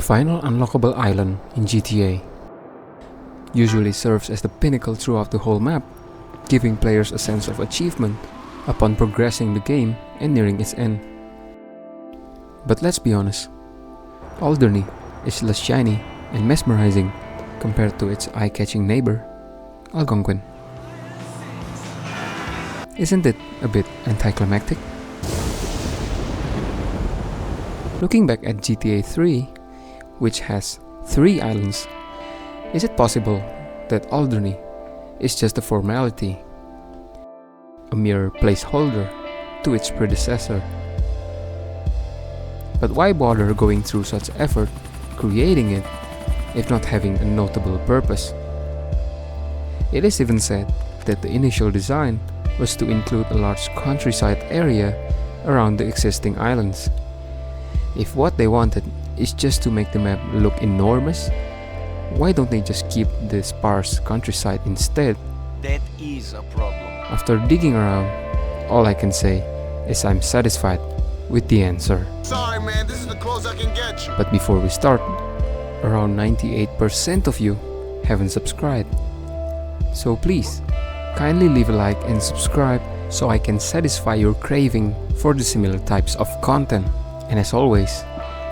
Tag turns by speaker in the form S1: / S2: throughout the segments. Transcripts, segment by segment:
S1: final unlockable island in GTA usually serves as the pinnacle throughout the whole map, giving players a sense of achievement upon progressing the game and nearing its end. But let's be honest, Alderney is less shiny and mesmerizing compared to its eye-catching neighbor, Algonquin. Isn't it a bit anticlimactic? Looking back at GTA 3, which has 3 islands, is it possible that Alderney is just a formality, a mere placeholder to its predecessor? But why bother going through such effort creating it if not having a notable purpose? It is even said that the initial design was to include a large countryside area around the existing islands. If what they wanted is just to make the map look enormous, why don't they just keep the sparse countryside instead?
S2: That is a problem.
S1: After digging around, all I can say is I'm satisfied with the answer.
S3: Sorry man, this is the closest I can get you.
S1: But before we start, around 98% of you haven't subscribed. So please, kindly leave a like and subscribe so I can satisfy your craving for the similar types of content. And as always,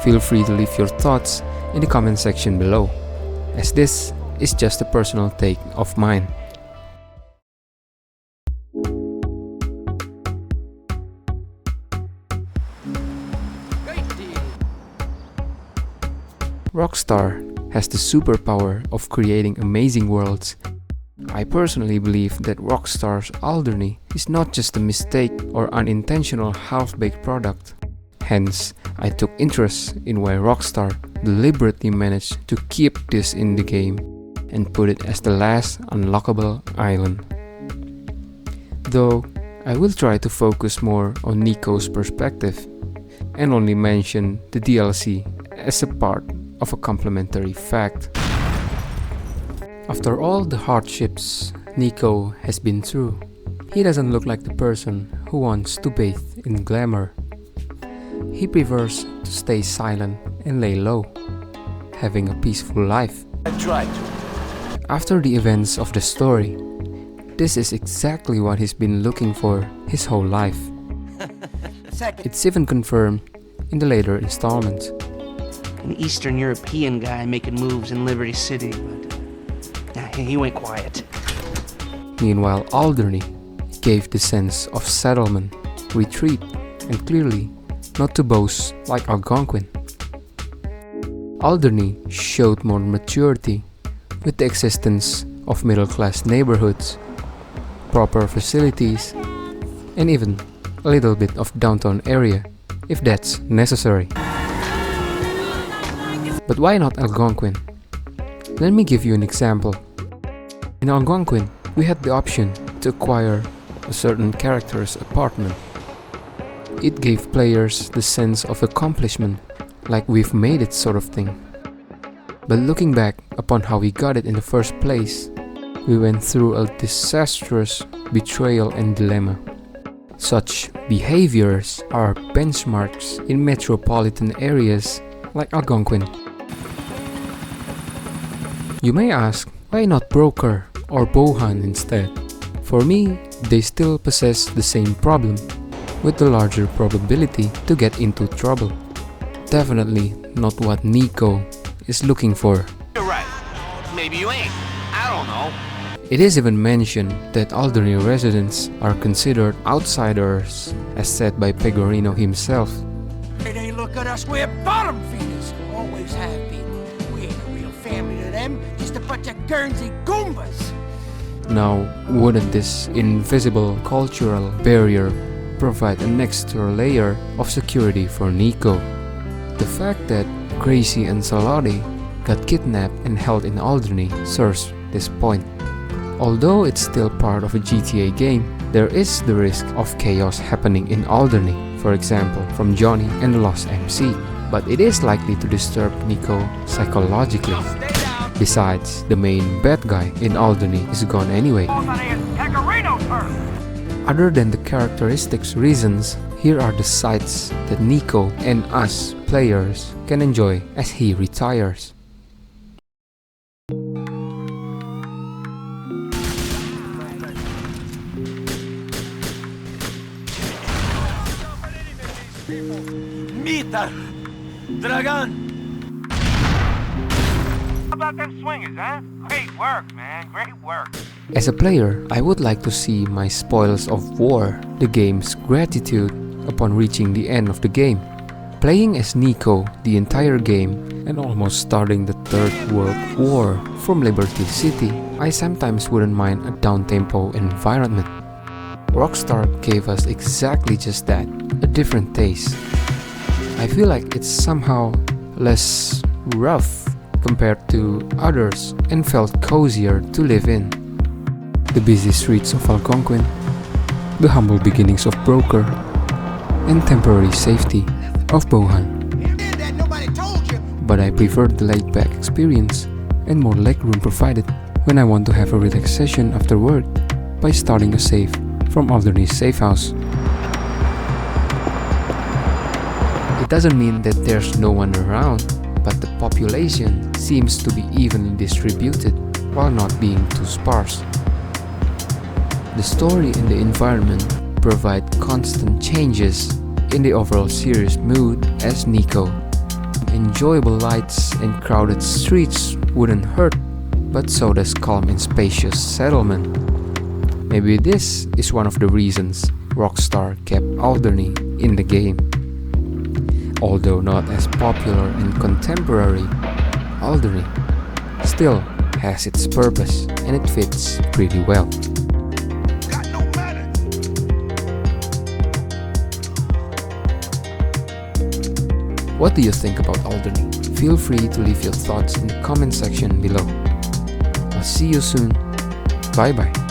S1: feel free to leave your thoughts in the comment section below, as this is just a personal take of mine. Rockstar has the superpower of creating amazing worlds. I personally believe that Rockstar's Alderney is not just a mistake or unintentional half-baked product. Hence, I took interest in why Rockstar deliberately managed to keep this in the game and put it as the last unlockable island. Though, I will try to focus more on Nico's perspective and only mention the DLC as a part of a complementary fact. After all the hardships Nico has been through, he doesn't look like the person who wants to bathe in glamour. He prefers to stay silent and lay low, having a peaceful life.
S2: I tried to.
S1: After the events of the story, this is exactly what he's been looking for his whole life. It's even confirmed in the later installments.
S4: An Eastern European guy making moves in Liberty City, but he went quiet.
S1: Meanwhile, Alderney gave the sense of settlement, retreat, and clearly not to boast like Algonquin. Alderney showed more maturity with the existence of middle-class neighborhoods, proper facilities, and even a little bit of downtown area if that's necessary. But why not Algonquin? Let me give you an example. In Algonquin, we had the option to acquire a certain character's apartment. It gave players the sense of accomplishment, like we've made it sort of thing. But looking back upon how we got it in the first place, we went through a disastrous betrayal and dilemma. Such behaviors are benchmarks in metropolitan areas like Algonquin. You may ask, why not Broker or Bohan instead? For me, they still possess the same problem, with the larger probability to get into trouble. Definitely not what Nico is looking for.
S2: You're right. Maybe you ain't. I don't know.
S1: It is even mentioned that Alderney residents are considered outsiders, as said by Pegorino himself.
S5: They look at us, we're bottom feeders. Always have been. We ain't a real family to them, just a bunch of Guernsey Goombas.
S1: Now, wouldn't this invisible cultural barrier provide an extra layer of security for Nico? The fact that Gracie and Salari got kidnapped and held in Alderney serves this point. Although it's still part of a GTA game, there is the risk of chaos happening in Alderney, for example from Johnny and the Lost MC, but it is likely to disturb Nico psychologically. Besides, the main bad guy in Alderney is gone anyway. Other than the characteristics reasons, Here are the sights that Nico and us players can enjoy as he retires.
S5: Mita! Dragon!
S6: How about them swingers, huh? Great work, man. Great work.
S1: As a player, I would like to see my Spoils of War, the game's gratitude upon reaching the end of the game. Playing as Nico the entire game and almost starting the Third World War from Liberty City, I sometimes wouldn't mind a down-tempo environment. Rockstar gave us exactly just that, a different taste. I feel like it's somehow less rough compared to others and felt cozier to live in. The busy streets of Algonquin, the humble beginnings of Broker, and temporary safety of Bohan. But I prefer the laid-back experience and more legroom provided when I want to have a relaxation after work by starting a save from Alderney's safe house. It doesn't mean that there's no one around, but the population seems to be evenly distributed while not being too sparse. The story and the environment provide constant changes in the overall series mood as Nico. Enjoyable lights and crowded streets wouldn't hurt, but so does calm and spacious settlement. Maybe this is one of the reasons Rockstar kept Alderney in the game. Although not as popular and contemporary, Alderney still has its purpose and it fits pretty well. What do you think about Alderney? Feel free to leave your thoughts in the comment section below. I'll see you soon. Bye bye.